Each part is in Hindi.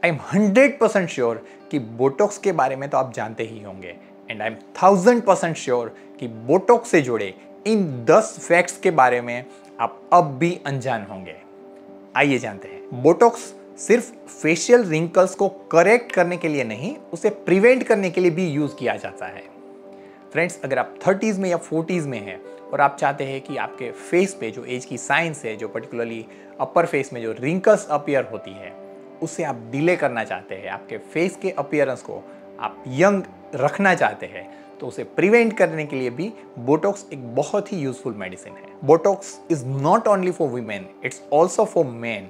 आई एम 100% श्योर कि बोटॉक्स के बारे में तो आप जानते ही होंगे, एंड आई एम 1000% श्योर कि बोटॉक्स से जुड़े इन 10 फैक्ट्स के बारे में आप अब भी अनजान होंगे। आइए जानते हैं। बोटॉक्स सिर्फ फेशियल रिंकल्स को करेक्ट करने के लिए नहीं, उसे प्रिवेंट करने के लिए भी यूज किया जाता है। फ्रेंड्स, अगर आप 30s में या 40s में हैं और आप चाहते हैं कि आपके फेस पे जो एज की साइंस है, जो पर्टिकुलरली अपर फेस में जो रिंकल्स अपीयर होती है, उसे आप डिले करना चाहते हैं, आपके फेस के अपीयरेंस को आप यंग रखना चाहते हैं, तो उसे प्रिवेंट करने के लिए भी बोटॉक्स एक बहुत ही यूजफुल मेडिसिन है। Botox is not only for women, it's also for man.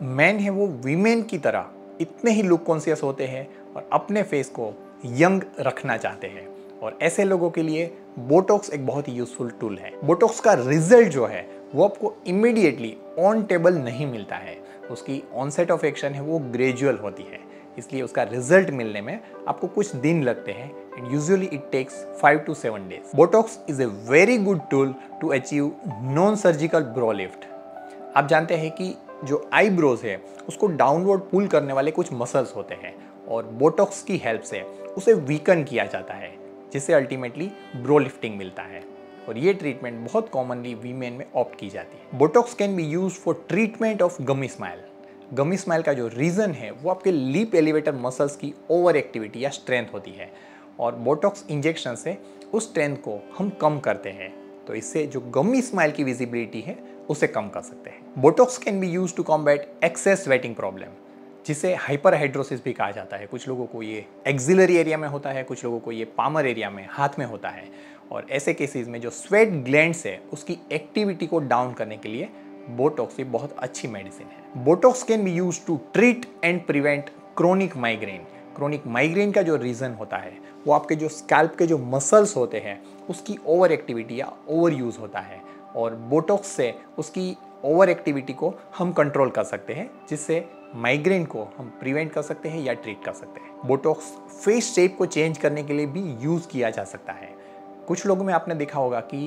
Man है वो वीमेन की तरह इतने ही लुक कॉन्शियस होते हैं और अपने फेस को यंग रखना चाहते हैं, और ऐसे लोगों के लिए बोटॉक्स एक बहुत ही यूजफुल टूल है। बोटॉक्स का रिजल्ट जो है वो आपको इमीडिएटली ऑन टेबल नहीं मिलता है, उसकी ऑनसेट ऑफ एक्शन है वो ग्रेजुअल होती है, इसलिए उसका रिजल्ट मिलने में आपको कुछ दिन लगते हैं, and usually it takes 5 to 7 days। Botox is a very good tool to achieve non surgical brow lift. आप जानते हैं कि जो आईब्रोज है उसको डाउनवर्ड पुल करने वाले कुछ मसल्स होते हैं, और बोटॉक्स की हेल्प से उसे वीकन किया जाता है, जिससे अल्टीमेटली ब्रो लिफ्टिंग मिलता है, और ये ट्रीटमेंट बहुत कॉमनली वीमेन में ऑप्ट की जाती है। Botox can be used for treatment of gummy smile. Gummy smile का जो रीज़न है वो आपके लिप एलिवेटर मसल्स की ओवर एक्टिविटी या स्ट्रेंथ होती है, और बोटॉक्स इंजेक्शन से उस स्ट्रेंथ को हम कम करते हैं, तो इससे जो गमी स्माइल की विजिबिलिटी है उसे कम कर सकते हैं। Botox can be used to combat excess sweating problem, जिसे हाइपरहाइड्रोसिस भी कहा जाता है। कुछ लोगों को ये एक्सिलरी एरिया में होता है, कुछ लोगों को ये पामर एरिया में, हाथ में होता है, और ऐसे केसेस में जो स्वेट ग्लैंड्स है उसकी एक्टिविटी को डाउन करने के लिए बोटॉक्स भी बहुत अच्छी मेडिसिन है। Botox can be used to treat and prevent chronic migraine. Chronic migraine का जो रीज़न होता है वो आपके जो स्कैल्प के जो मसल्स होते हैं उसकी ओवर एक्टिविटी या ओवर यूज़ होता है, और बोटॉक्स से उसकी ओवर एक्टिविटी को हम कंट्रोल कर सकते हैं, जिससे माइग्रेन को हम प्रिवेंट कर सकते हैं या ट्रीट कर सकते हैं। बोटॉक्स फेस शेप को चेंज करने के लिए भी यूज़ किया जा सकता है। कुछ लोगों में आपने देखा होगा कि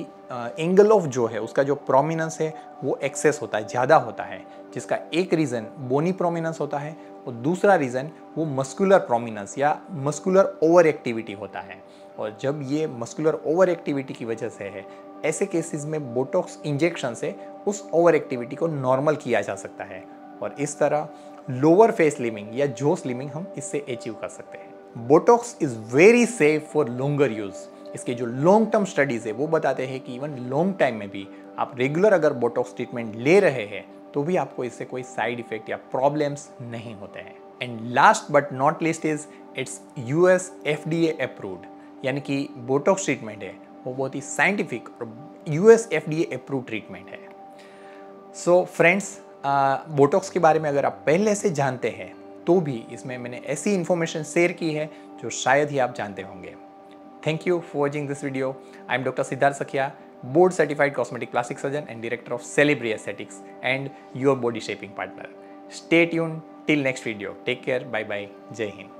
एंगल ऑफ जो है उसका जो प्रोमिनेंस है वो एक्सेस होता है, ज़्यादा होता है, जिसका एक रीज़न बोनी प्रोमिनेंस होता है और दूसरा रीज़न वो मस्कुलर प्रोमिनेंस या मस्कुलर ओवर एक्टिविटी होता है। और जब ये मस्कुलर ओवर एक्टिविटी की वजह से है, ऐसे केसेस में बोटॉक्स इंजेक्शन से उस ओवर एक्टिविटी को नॉर्मल किया जा सकता है, और इस तरह लोअर फेस स्लिमिंग या जो स्लिमिंग हम इससे अचीव कर सकते हैं। Botox is very safe for longer use. इसके जो लॉन्ग टर्म स्टडीज है वो बताते हैं कि इवन लॉन्ग टाइम में भी आप रेगुलर अगर बोटॉक्स ट्रीटमेंट ले रहे हैं तो भी आपको इससे कोई साइड इफेक्ट या प्रॉब्लम्स नहीं होते हैं। And last but not least is it's US FDA approved, यानी कि बोटॉक्स ट्रीटमेंट है वो बहुत ही साइंटिफिक और US FDA अप्रूव्ड ट्रीटमेंट है। सो फ्रेंड्स, बोटॉक्स के बारे में अगर आप पहले से जानते हैं तो भी इसमें मैंने ऐसी इन्फॉर्मेशन शेयर की है जो शायद ही आप जानते होंगे। Thank you for watching this video. I am doctor Siddharth Sakhiya, board certified cosmetic plastic surgeon and director of Celebri Aesthetics and your body shaping partner. Stay tuned till next video. Take care. Bye bye. Jai Hind.